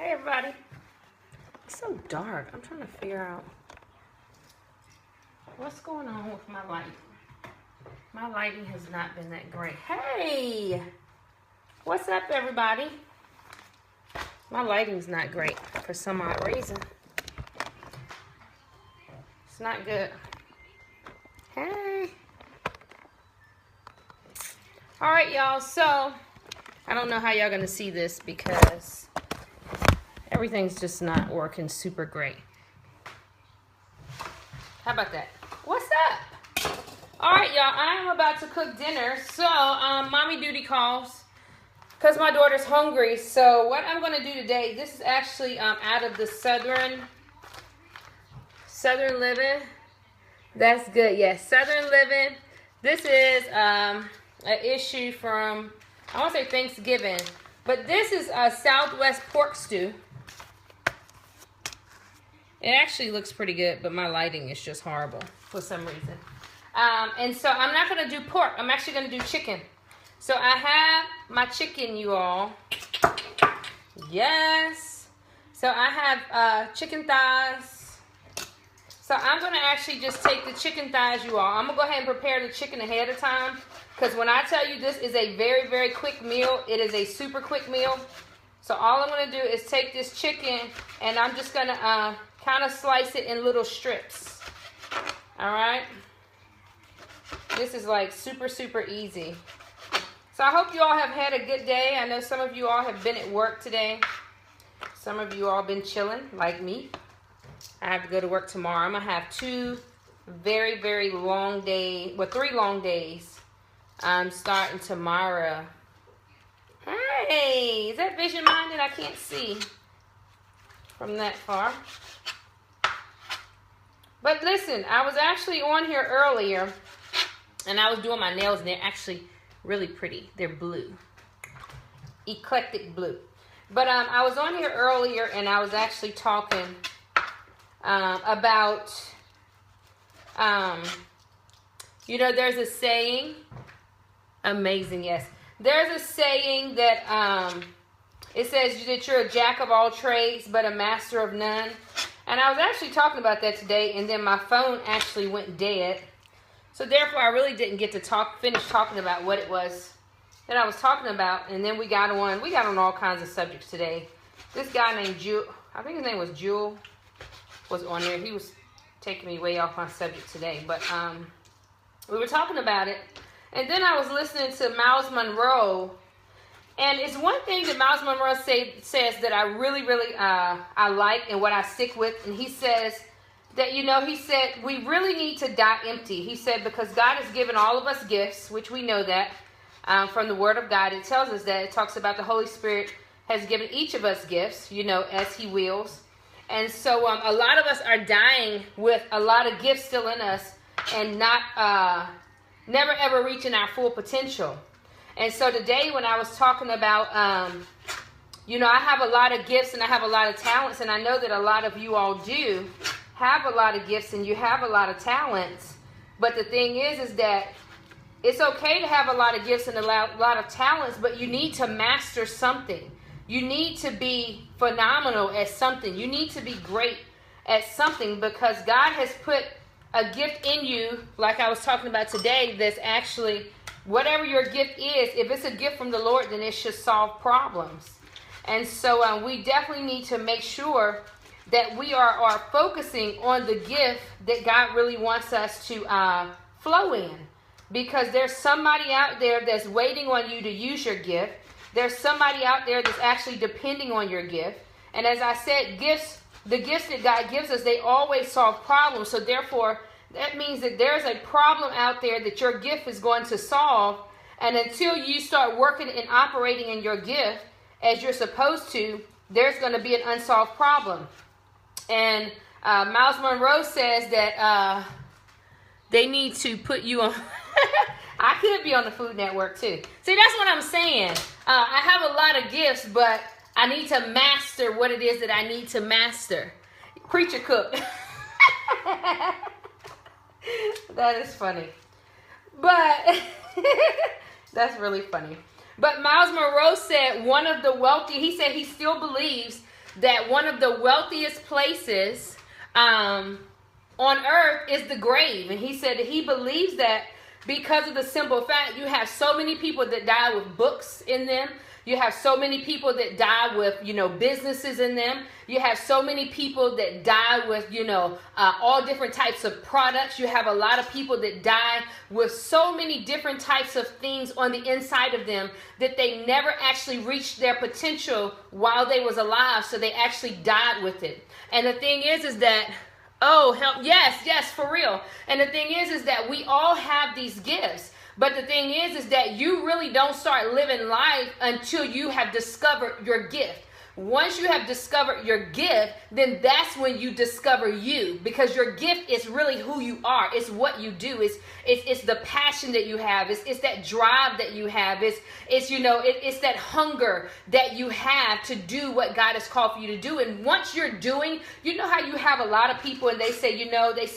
Hey everybody. It's so dark. I'm trying to figure out what's going on with my light. My lighting has not been that great. Hey! What's up everybody? My lighting's not great for some odd reason. It's not good. Hey! Alright y'all, so I don't know how y'all gonna see this because everything's just not working super great. How about that? What's up? Alright y'all, I am about to cook dinner. So, mommy duty calls because my daughter's hungry. So what I'm going to do today, this is actually out of the Southern Living. That's good, yes. Southern Living. This is an issue from, I want to say Thanksgiving. But this is a Southwest pork stew. It actually looks pretty good, but my lighting is just horrible for some reason. And so I'm not going to do pork. I'm actually going to do chicken. So I have my chicken, you all. Yes. So I have chicken thighs. So I'm going to actually just take the chicken thighs, you all. I'm going to go ahead and prepare the chicken ahead of time. Because when I tell you this is a very, very quick meal, it is a super quick meal. So all I'm going to do is take this chicken and I'm just going to kind of slice it in little strips. Alright? This is like super, super easy. So I hope you all have had a good day. I know some of you all have been at work today. Some of you all been chilling like me. I have to go to work tomorrow. I'm going to have 2 very, very long days. Well, 3 long days. I'm starting tomorrow. Hey, is that vision minded? I can't see from that far. But listen, I was actually on here earlier and I was doing my nails and they're actually really pretty. They're blue. Eclectic blue. But I was on here earlier and I was actually talking about, you know, there's a saying, amazing, yes. There's a saying that it says that you're a jack of all trades but a master of none. And I was actually talking about that today, and then my phone actually went dead. So therefore, I really didn't get to finish talking about what it was that I was talking about. And then we got on all kinds of subjects today. This guy named Jewel, I think his name was Jewel, was on there. He was taking me way off my subject today. But we were talking about it. And then I was listening to Miles Monroe. And it's one thing that Miles Monroe says that I really, really I like and what I stick with. And he says that, you know, he said we really need to die empty. He said because God has given all of us gifts, which we know that from the Word of God. It tells us that. It talks about the Holy Spirit has given each of us gifts, you know, as He wills. And so a lot of us are dying with a lot of gifts still in us and not never ever reaching our full potential. And so today when I was talking about, you know, I have a lot of gifts and I have a lot of talents. And I know that a lot of you all do have a lot of gifts and you have a lot of talents. But the thing is that it's okay to have a lot of gifts and a lot of talents, but you need to master something. You need to be phenomenal at something. You need to be great at something because God has put a gift in you, like I was talking about today, that's actually, whatever your gift is, if it's a gift from the Lord, then it should solve problems. And so we definitely need to make sure that we are focusing on the gift that God really wants us to flow in. Because there's somebody out there that's waiting on you to use your gift. There's somebody out there that's actually depending on your gift. And as I said, the gifts that God gives us, they always solve problems. So therefore, that means that there's a problem out there that your gift is going to solve. And until you start working and operating in your gift as you're supposed to, there's going to be an unsolved problem. And Miles Monroe says that they need to put you on. I could be on the Food Network too. See, that's what I'm saying. I have a lot of gifts, but I need to master what it is that I need to master. Preacher cook. That is funny. But that's really funny. But Miles Monroe said one of the wealthy, he said he still believes that one of the wealthiest places on earth is the grave. And he said that he believes that because of the simple fact you have so many people that die with books in them. You have so many people that die with, businesses in them. You have so many people that die with, all different types of products. You have a lot of people that die with so many different types of things on the inside of them that they never actually reached their potential while they was alive. So they actually died with it. And the thing is that, oh, help. Yes, for real. And the thing is that we all have these gifts. But the thing is that you really don't start living life until you have discovered your gift. Once you have discovered your gift, then that's when you discover you, because your gift is really who you are. It's what you do. It's the passion that you have. It's that drive that you have. It's that hunger that you have to do what God has called for you to do. And once you're doing, how you have a lot of people and they say,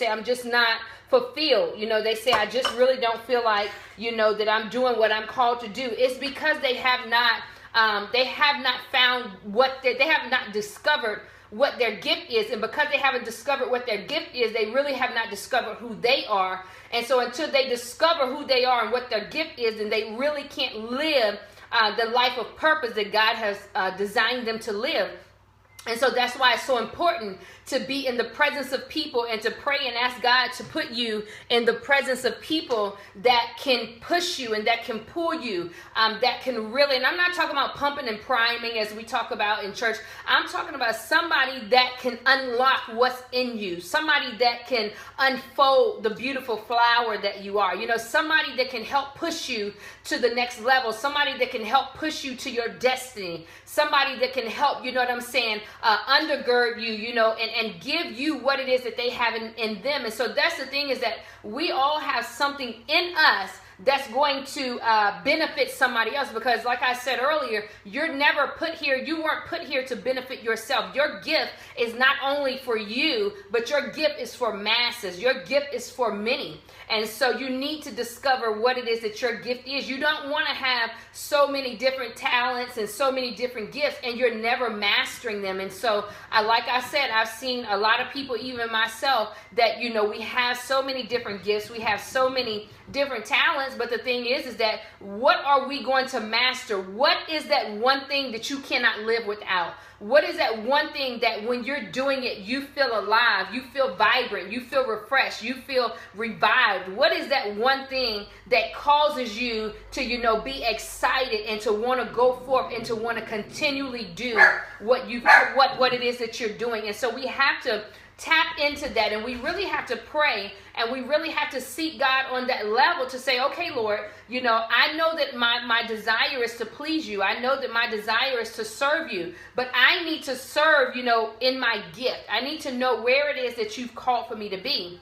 I'm just not fulfilled. They say, I just really don't feel like, that I'm doing what I'm called to do. It's because they have not found they have not discovered what their gift is. And because they haven't discovered what their gift is, they really have not discovered who they are. And so until they discover who they are and what their gift is, then they really can't live the life of purpose that God has designed them to live. And so that's why it's so important to be in the presence of people and to pray and ask God to put you in the presence of people that can push you and that can pull you, that can really, and I'm not talking about pumping and priming as we talk about in church. I'm talking about somebody that can unlock what's in you, somebody that can unfold the beautiful flower that you are, somebody that can help push you to the next level, somebody that can help push you to your destiny, somebody that can help, undergird you, and give you what it is that they have in them. And so that's the thing, is that we all have something in us that's going to benefit somebody else. Because like I said earlier, you weren't put here to benefit yourself. Your gift is not only for you, but your gift is for masses. Your gift is for many. And so you need to discover what it is that your gift is. You don't want to have so many different talents and so many different gifts, and you're never mastering them. And so, like I said, I've seen a lot of people, even myself, that, we have so many different gifts. We have so many different talents. But the thing is that what are we going to master? What is that one thing that you cannot live without? What is that one thing that when you're doing it, you feel alive, you feel vibrant, you feel refreshed, you feel revived? What is that one thing that causes you to, be excited and to want to go forth and to want to continually do what it is that you're doing? And so we have to tap into that, and we really have to pray, and we really have to seek God on that level to say, okay, Lord, I know that my desire is to please you. I know that my desire is to serve you, but I need to serve, in my gift. I need to know where it is that you've called for me to be.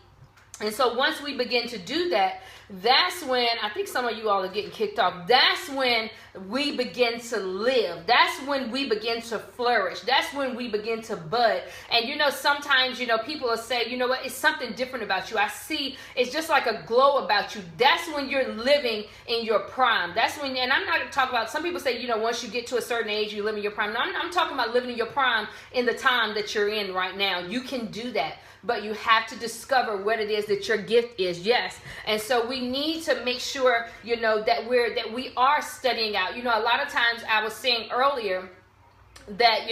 And so once we begin to do that, that's when, I think some of you all are getting kicked off. That's when we begin to live. That's when we begin to flourish. That's when we begin to bud. And sometimes, people will say, it's something different about you. I see, it's just like a glow about you. That's when you're living in your prime. That's when, and I'm not talking about, some people say, once you get to a certain age, you live in your prime. No, I'm talking about living in your prime in the time that you're in right now. You can do that. But you have to discover what it is that your gift is. Yes. And so we need to make sure, that we are studying out. A lot of times, I was saying earlier that,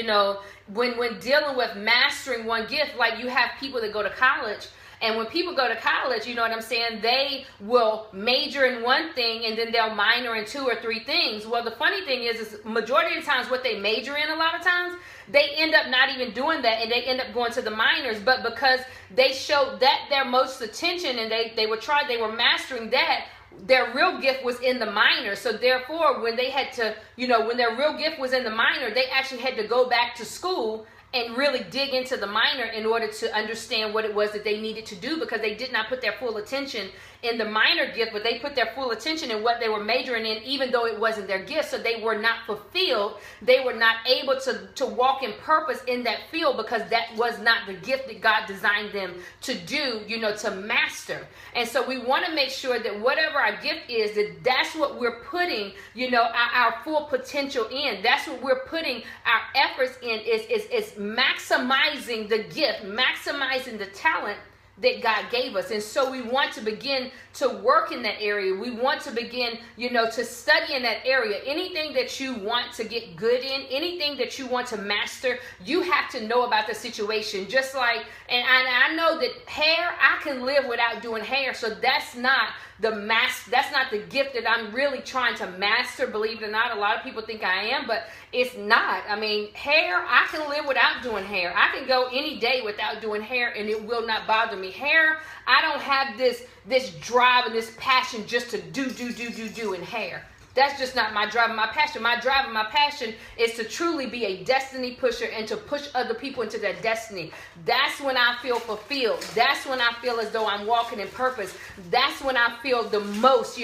when dealing with mastering one gift, like you have people that go to college. And when people go to college, they will major in one thing and then they'll minor in 2 or 3 things. Well, the funny thing is majority of the times what they major in, a lot of times, they end up not even doing that, and they end up going to the minors. But because they showed that their most attention and they were mastering that, their real gift was in the minor. So therefore, when they had to, when their real gift was in the minor, they actually had to go back to school and really dig into the minor in order to understand what it was that they needed to do, because they did not put their full attention in the minor gift, but they put their full attention in what they were majoring in, even though it wasn't their gift. So they were not fulfilled. They were not able to walk in purpose in that field, because that was not the gift that God designed them to do, to master. And so we want to make sure that whatever our gift is, that's what we're putting, our full potential in. That's what we're putting our efforts in, is maximizing the gift, maximizing the talent that God gave us. And so we want to begin to work in that area. We want to begin, to study in that area. Anything that you want to get good in, anything that you want to master, you have to know about the situation. Just like, and I know that hair, I can live without doing hair. So that's not that's not the gift that I'm really trying to master, believe it or not. A lot of people think I am, but it's not. I mean, hair, I can live without doing hair. I can go any day without doing hair and it will not bother me. Hair, I don't have this drive and this passion just to do in hair. That's just not my drive and my passion. My drive and my passion is to truly be a destiny pusher and to push other people into their destiny. That's when I feel fulfilled. That's when I feel as though I'm walking in purpose. That's when I feel the most,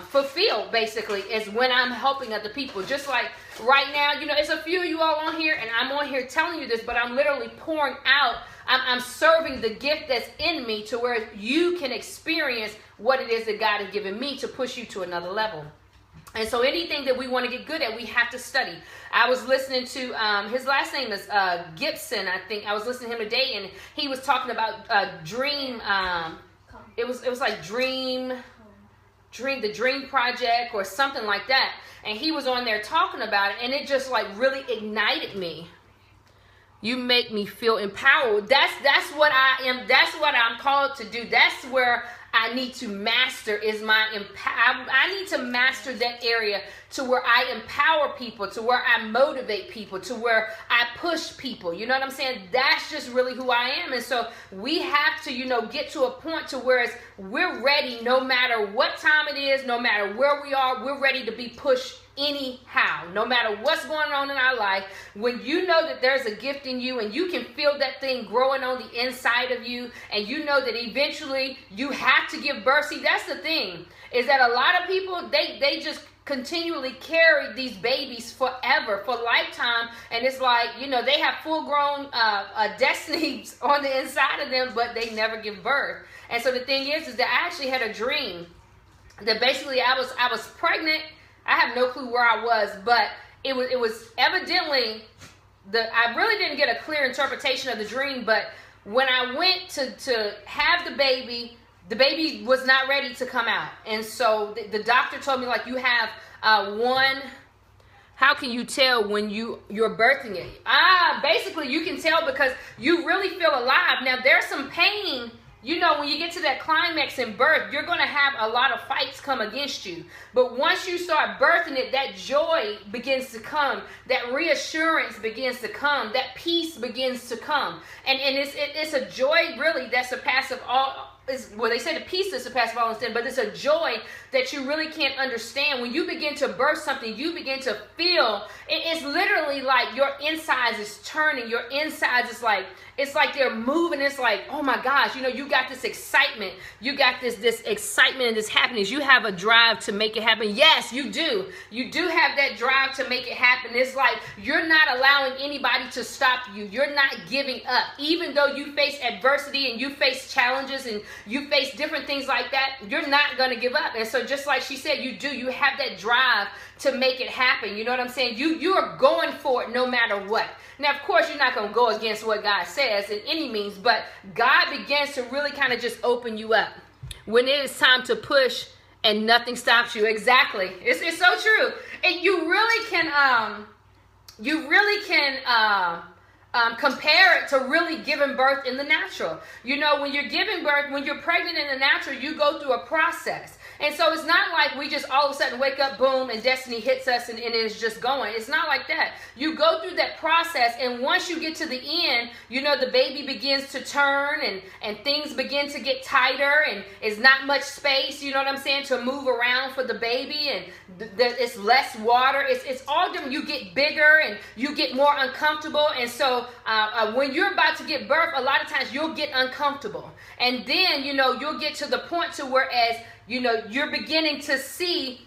fulfilled, basically, is when I'm helping other people. Just like right now, it's a few of you all on here, and I'm on here telling you this, but I'm literally pouring out. I'm serving the gift that's in me to where you can experience what it is that God has given me to push you to another level. And so anything that we want to get good at, we have to study. I was listening to, his last name is Gibson, I think. I was listening to him today, and he was talking about dream. It was like the Dream Project or something like that. And he was on there talking about it, and it just like really ignited me. You make me feel empowered. That's what I am. That's what I'm called to do. That's where I need to master is I need to master that area to where I empower people, to where I motivate people, to where I push people. You know what I'm saying? That's just really who I am. And so we have to, get to a point to where we're ready no matter what time it is, no matter where we are, we're ready to be pushed anyhow, no matter what's going on in our life. When you know that there's a gift in you and you can feel that thing growing on the inside of you, and you know that eventually you have to give birth. See, that's the thing, is that a lot of people, they just continually carry these babies forever, for lifetime, and it's like, they have full-grown destinies on the inside of them, but they never give birth. And so the thing is that I actually had a dream that basically I was pregnant. I have no clue where I was, but it was evidently I really didn't get a clear interpretation of the dream, but when I went to have the baby was not ready to come out. And so the doctor told me, like, you have how can you tell when you're birthing it? Basically you can tell because you really feel alive. Now there's some pain. When you get to that climax in birth, you're going to have a lot of fights come against you. But once you start birthing it, that joy begins to come. That reassurance begins to come. That peace begins to come. And it's a joy, really, that surpasses all. They say the peace that surpasses all understanding, but it's a joy that you really can't understand. When you begin to birth something, you begin to feel, it's literally like your insides is turning. Your insides is like, it's like they're moving. It's like, oh my gosh, you got this excitement. You got this excitement and this happiness. You have a drive to make it happen. Yes, you do. You do have that drive to make it happen. It's like you're not allowing anybody to stop you. You're not giving up. Even though you face adversity and you face challenges and you face different things like that, you're not going to give up. And so just like she said, you have that drive to make it happen. You know what I'm saying? You are going for it no matter what. Now, of course, you're not going to go against what God says in any means, but God begins to really kind of just open you up when it is time to push and nothing stops you. Exactly. It's so true. And you really can compare it to really giving birth in the natural. When you're giving birth, when you're pregnant in the natural, you go through a process. And so it's not like we just all of a sudden wake up, boom, and destiny hits us and it's just going. It's not like that. You go through that process, and once you get to the end, you know, the baby begins to turn and things begin to get tighter, and it's not much space, you know what I'm saying, to move around for the baby, and it's less water. It's all different. You get bigger and you get more uncomfortable. And so when you're about to give birth, a lot of times you'll get uncomfortable. And then, you know, you'll get to the point to whereas, you know, you're beginning to see,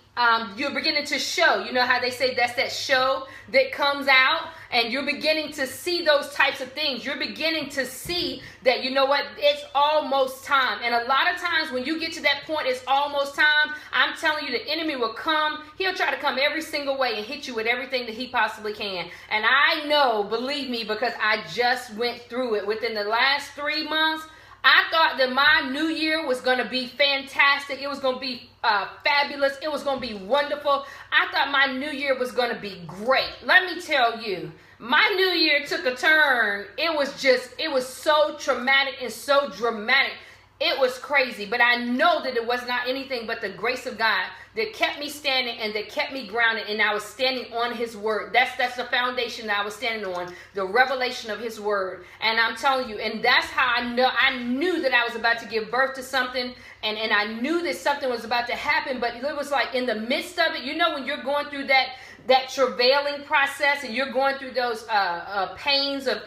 you're beginning to show, you know how they say that's that show that comes out, and you're beginning to see those types of things. You're beginning to see that, you know what, it's almost time. And a lot of times when you get to that point, it's almost time, I'm telling you, the enemy will come. He'll try to come every single way and hit you with everything that he possibly can. And I know, believe me, because I just went through it within the last 3 months. I thought that my new year was going to be fantastic. It was going to be fabulous. It was going to be wonderful. I thought my new year was going to be great. Let me tell you, my new year took a turn. It was so traumatic and so dramatic. It was crazy, but I know that it was not anything but the grace of God that kept me standing and that kept me grounded, and I was standing on his word. That's the foundation that I was standing on, the revelation of his word. And I'm telling you, and that's how I knew that I was about to give birth to something, and I knew that something was about to happen. But it was like in the midst of it, you know, when you're going through that travailing process, and you're going through those pains of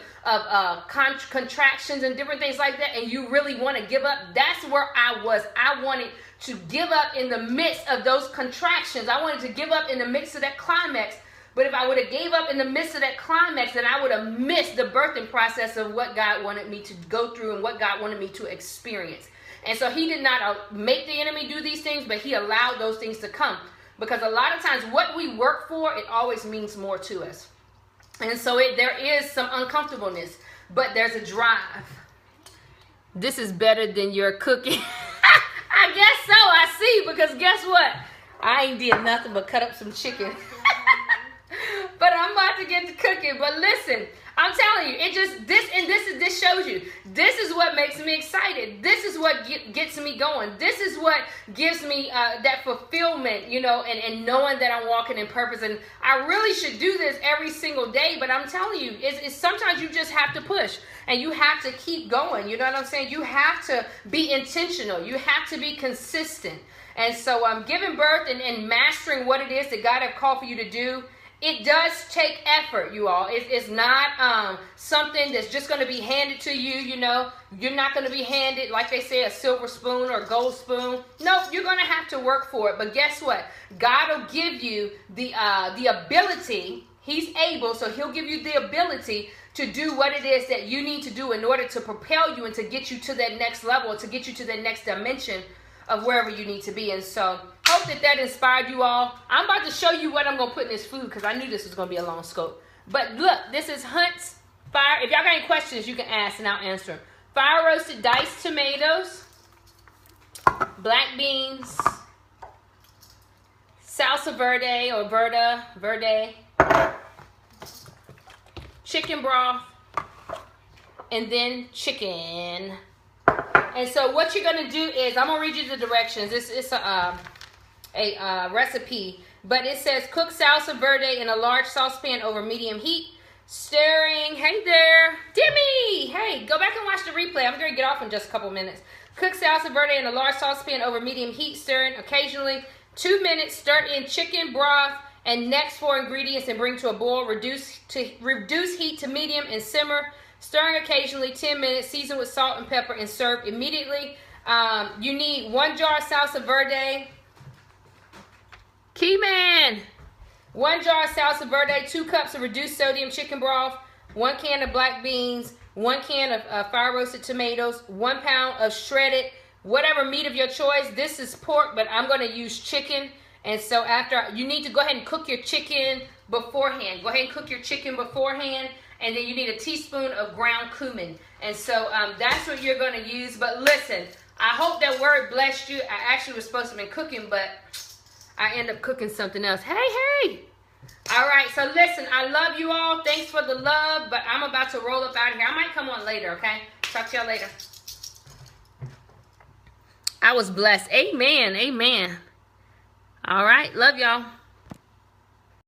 contractions and different things like that, and you really want to give up. That's where I was. I wanted to give up in the midst of those contractions. I wanted to give up in the midst of that climax. But if I would have gave up in the midst of that climax, then I would have missed the birthing process of what God wanted me to go through and what God wanted me to experience. And so he did not make the enemy do these things, but he allowed those things to come. Because a lot of times what we work for, it always means more to us. And so there is some uncomfortableness, but there's a drive. This is better than your cooking. I guess so, I see, because guess what? I ain't did nothing but cut up some chicken. But I'm about to get to cooking. But listen, I'm telling you, this shows you. This is what makes me excited. This is what gets me going. This is what gives me that fulfillment, you know, and knowing that I'm walking in purpose. And I really should do this every single day. But I'm telling you, it's sometimes you just have to push. And you have to keep going. You know what I'm saying? You have to be intentional. You have to be consistent. And so giving birth and mastering what it is that God have called for you to do, it does take effort, you all. It's not something that's just going to be handed to you, you know. You're not going to be handed, like they say, a silver spoon or a gold spoon. No, you're going to have to work for it. But guess what? God will give you the ability. He's able, so he'll give you the ability to do what it is that you need to do in order to propel you and to get you to that next level, to get you to that next dimension of wherever you need to be. And so hope that inspired you all. I'm about to show you what I'm going to put in this food because I knew this was going to be a long scope. But look, this is Hunt's Fire. If y'all got any questions, you can ask and I'll answer them. Fire roasted diced tomatoes, black beans, salsa verde or verde, chicken broth, and then chicken. And so what you're going to do is, I'm going to read you the directions. It's a recipe, but it says cook salsa verde in a large saucepan over medium heat, stirring. Hey there, Demi. Hey, go back and watch the replay. I'm going to get off in just a couple minutes. Cook salsa verde in a large saucepan over medium heat, stirring occasionally. 2 minutes, stir in chicken broth and next 4 ingredients and bring to a boil. Reduce heat to medium and simmer, stirring occasionally. 10 minutes, season with salt and pepper and serve immediately. You need 1 jar of salsa verde. Keyman, 1 jar of salsa verde, 2 cups of reduced sodium chicken broth, 1 can of black beans, 1 can of fire roasted tomatoes, 1 pound of shredded whatever meat of your choice. This is pork, but I'm going to use chicken. And so after, you need to go ahead and cook your chicken beforehand. Go ahead and cook your chicken beforehand. And then you need a teaspoon of ground cumin. And so that's what you're going to use. But listen, I hope that word blessed you. I actually was supposed to have been cooking, but I end up cooking something else. Hey. All right, so listen, I love you all. Thanks for the love, but I'm about to roll up out of here. I might come on later, okay? Talk to y'all later. I was blessed. Amen. Amen. All right. Love y'all.